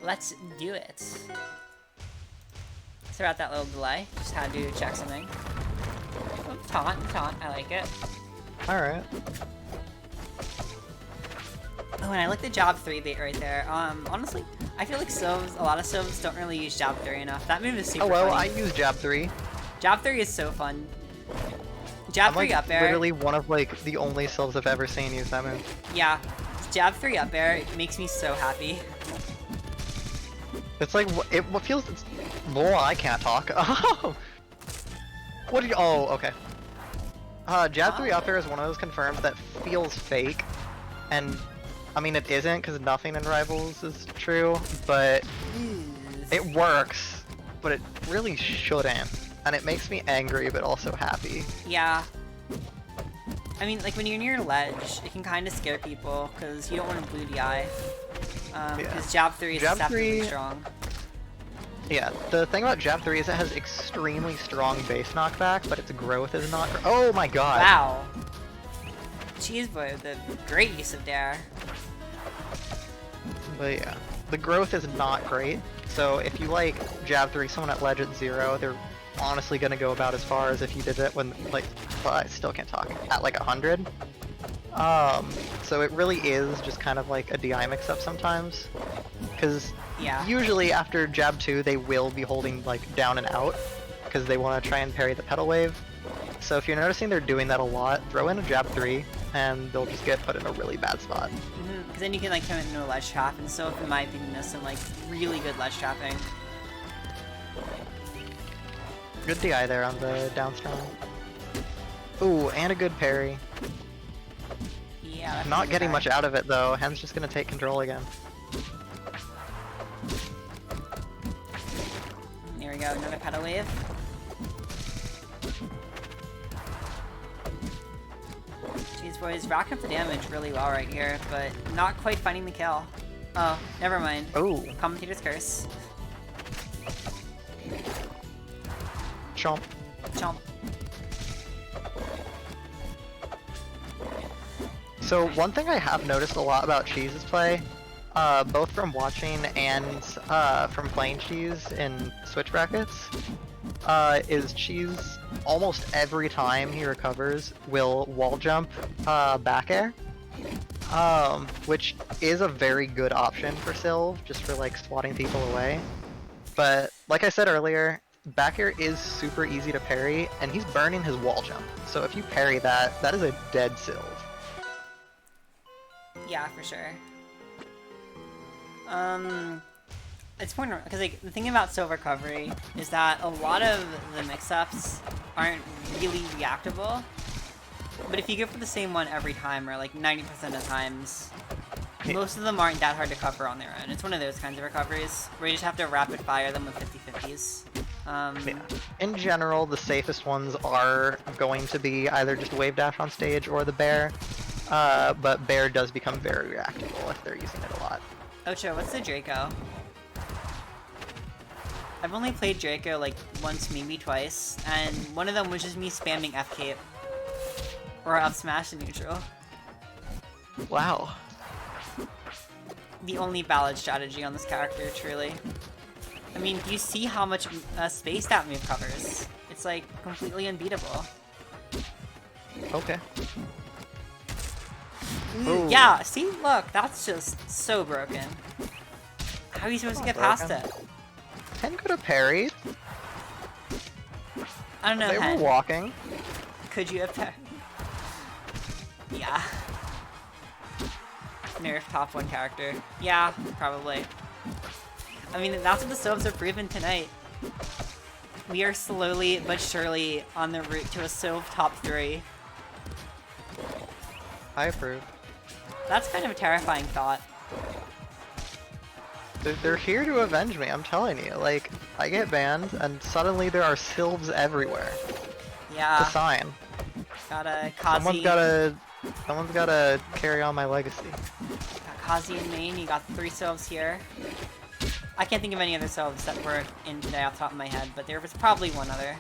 let's do it. Sorry about that little delay. Just had to check something. Oh, taunt. I like it. Alright. Oh, and I like the jab 3 bait right there. Honestly, I feel like Sylvs, a lot of Sylvs don't really use jab 3 enough. That move is super well, funny. I use jab 3. Jab 3 is so fun. Jab 3 up air. Literally one of like the only Sylvs I've ever seen use that move. Yeah. Jab 3 up air makes me so happy. It's like, it feels, well, I can't talk. What do you, oh, okay. Jab 3 up air is one of those confirmed that feels fake, and I mean it isn't because nothing in Rivals is true, but it works, but it really shouldn't, and it makes me angry but also happy. Yeah. I mean, like when you're near ledge, it can kind of scare people because you don't want to blue DI. Because jab 3 is deceptively strong. Yeah, the thing about jab 3 is it has extremely strong base knockback, but its growth is not. Oh my god! Wow. Cheese boy with a great use of dare. But yeah, the growth is not great. So if you like jab 3 someone at ledge at 0, they're honestly gonna go about as far as if you did it when like, well, I still can't talk, at like 100. So it really is just kind of like a DI mix-up sometimes, because usually after jab 2 they will be holding like down and out because they want to try and parry the pedal wave. So if you're noticing they're doing that a lot, throw in a jab 3 and they'll just get put in a really bad spot. Because then you can like come into a ledge trap, and so in my opinion there's some like really good ledge trapping. Good DI there on the downstrong. Ooh, and a good parry. Yeah. Not getting much out of it though. Hen's just gonna take control again. There we go, another pedal wave. Jeez boys, racking up the damage really well right here, but not quite finding the kill. Oh, never mind. Oh. Commentator's curse. Chomp. Chomp. So one thing I have noticed a lot about Cheese's play, both from watching and from playing Cheese in Switch brackets, is Cheese almost every time he recovers will wall jump back air, which is a very good option for Sylv, just for like swatting people away. But like I said earlier, back air is super easy to parry, and he's burning his wall jump. So if you parry that, that is a dead Sylv. Yeah, for sure. It's important because like the thing about Sylv recovery is that a lot of the mix-ups aren't really reactable. But if you go for the same one every time, or like 90% of times, most of them aren't that hard to cover on their own. It's one of those kinds of recoveries where you just have to rapid fire them with 50/50s. Yeah. In general, the safest ones are going to be either just wave dash on stage or the bear. But bear does become very reactable if they're using it a lot. Ocho, what's the Draco? I've only played Draco like once, maybe twice, and one of them was just me spamming F cape. Or up smash in neutral. Wow. The only valid strategy on this character, truly. I mean, do you see how much space that move covers? It's like completely unbeatable. Okay. Ooh, yeah, see? Look, that's just so broken. How are you supposed to get past it? Hen could have parried. I don't know, They Hen. were walking. Could you have parried? Yeah. Nerf top 1 character. Yeah, probably. I mean, that's what the Sylvs have proven tonight. We are slowly but surely on the route to a Sylv top 3. I approve. That's kind of a terrifying thought. They're here to avenge me, I'm telling you. Like, I get banned, and suddenly there are Sylvs everywhere. Yeah. It's a sign. Got a Kazi. Someone's gotta carry on my legacy. Got Kazi in main, you got 3 Sylvs here. I can't think of any other Sylvs that were in today off the top of my head, but there was probably one other.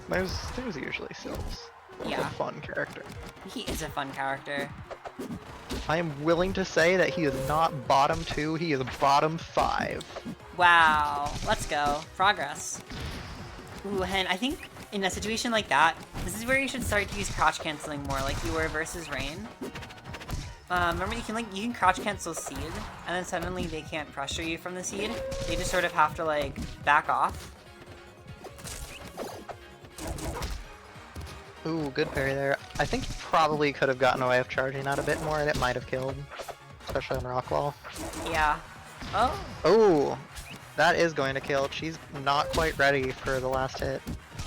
There's usually Sylvs. Yeah. A fun character. He is a fun character. I am willing to say that he is not bottom 2, he is bottom 5. Wow, let's go. Progress. Ooh, Hen, I think in a situation like that, this is where you should start to use crouch canceling more, like you were versus Rain. Remember you can crouch cancel seed, and then suddenly they can't pressure you from the seed. They just sort of have to like back off. Ooh, good parry there. I think he probably could have gotten away with charging that a bit more, and it might have killed, especially on rock wall. Yeah. Oh. Oh, that is going to kill. She's not quite ready for the last hit.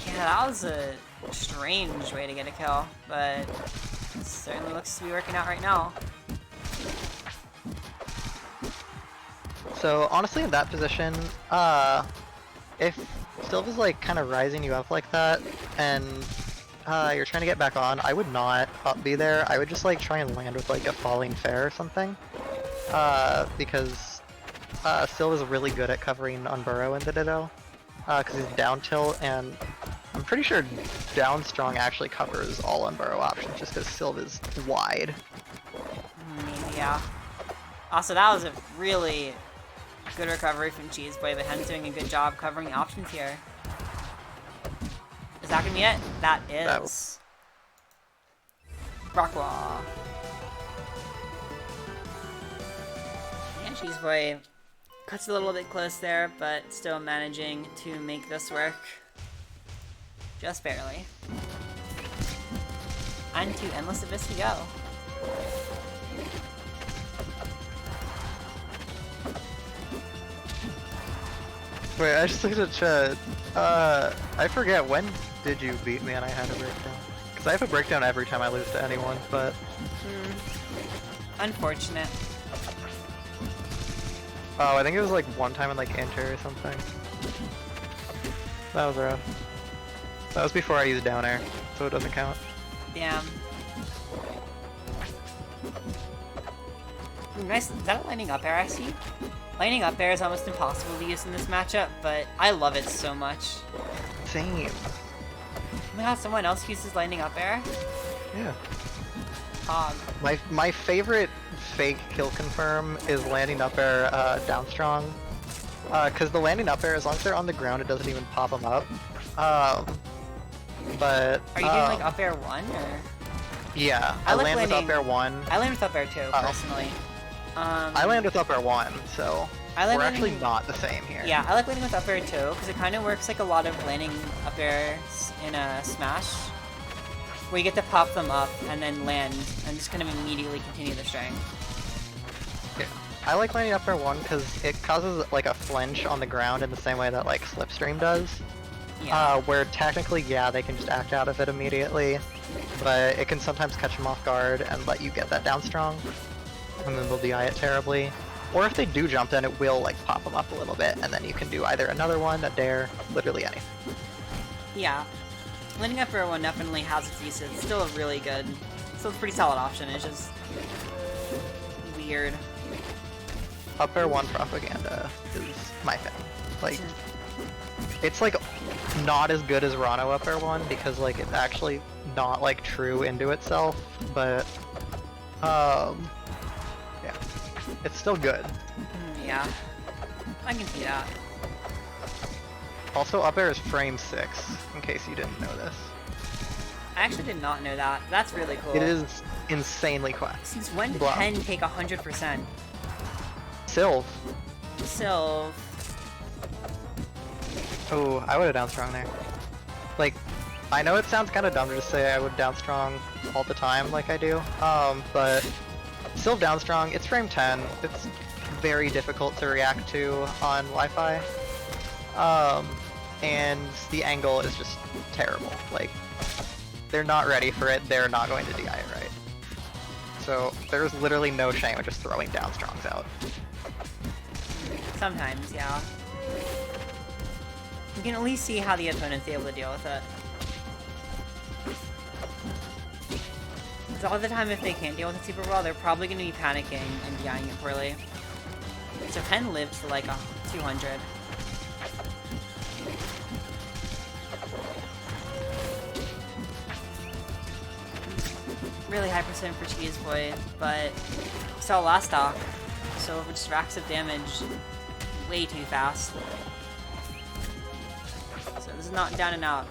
Yeah, that was a strange way to get a kill, but it certainly looks to be working out right now. So honestly, in that position, if Sylv is like kind of rising you up like that, and you're trying to get back on, I would not up be there. I would just like try and land with like a falling fair or something, because Sylv is really good at covering unburrow into Ditto, because he's down tilt, and I'm pretty sure down strong actually covers all unburrow options just because Sylv is wide. Yeah. Also, that was a really good recovery from Cheese Boy, but Hen's doing a good job covering the options here. Is that gonna be it? That is. Rockwall. And Cheese Boy cuts a little bit close there, but still managing to make this work. Just barely. And to Endless Abyss we go. Wait, I just looked at chat. I forget, when did you beat me and I had a breakdown? Because I have a breakdown every time I lose to anyone, but... Unfortunate. Oh, I think it was like one time in like Inter or something. That was rough. That was before I used down air, so it doesn't count. Damn. Ooh, nice. Is that a lining up air I see? Lining up air is almost impossible to use in this matchup, but I love it so much. Same. Oh my god, someone else uses lining up air? Yeah. Hog. My favorite fake kill confirm is landing up air down strong. Because the landing up air, as long as they're on the ground, it doesn't even pop them up. But... Are you doing like up air 1 or? Yeah, I like land with landing- up air 1. I land with up air 2, personally. I land with up air 1, so I like we're landing- actually not the same here. Yeah, I like landing with up air 2, because it kind of works like a lot of landing up airs in a Smash, where you get to pop them up and then land, and just kind of immediately continue the string. Yeah. I like landing up air 1 because it causes like a flinch on the ground in the same way that like Slipstream does. Yeah. Where technically, yeah, they can just act out of it immediately, but it can sometimes catch them off guard and let you get that down strong, and then they'll DI it terribly. Or if they do jump, then it will like pop them up a little bit, and then you can do either another one, a dare, literally anything. Yeah. Landing up air 1 definitely has its uses. It's still a really good, still a pretty solid option. It's just weird. Up air 1 propaganda is my thing. Like, it's like not as good as Rano up air 1 because like it's actually not like true into itself, but yeah, it's still good. Yeah. I can see that. Also, up air is frame 6, in case you didn't know this. I actually did not know that. That's really cool. It is insanely quick. Since when did Blah. Hen take 100%? Sylv. Sylv. Oh, I would have down strong there. Like, I know it sounds kind of dumb to just say I would down strong all the time like I do, but Sylv down strong, it's frame 10. It's very difficult to react to on Wi-Fi. And the angle is just terrible. Like, they're not ready for it, they're not going to DI it right. So, there's literally no shame in just throwing down strongs out. Sometimes, yeah. You can at least see how the opponent's able to deal with it. Because all the time, if they can't deal with it super well, they're probably going to be panicking and DIing it poorly. So Hen lives for like a 200. really high percent for Cheese Boy, but we saw last stock, so just racks of damage way too fast. So this is not down and out.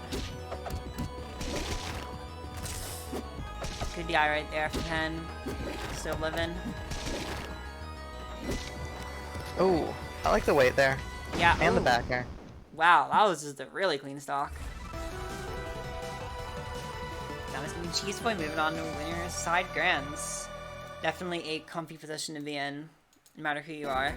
Good DI right there from Hen. Still living. Oh, I like the weight there. Yeah. And the ooh. back air. Wow, that was just a really clean stock. Now it's been Cheese Boy moving on to winner side grands. Definitely a comfy position to be in, no matter who you are.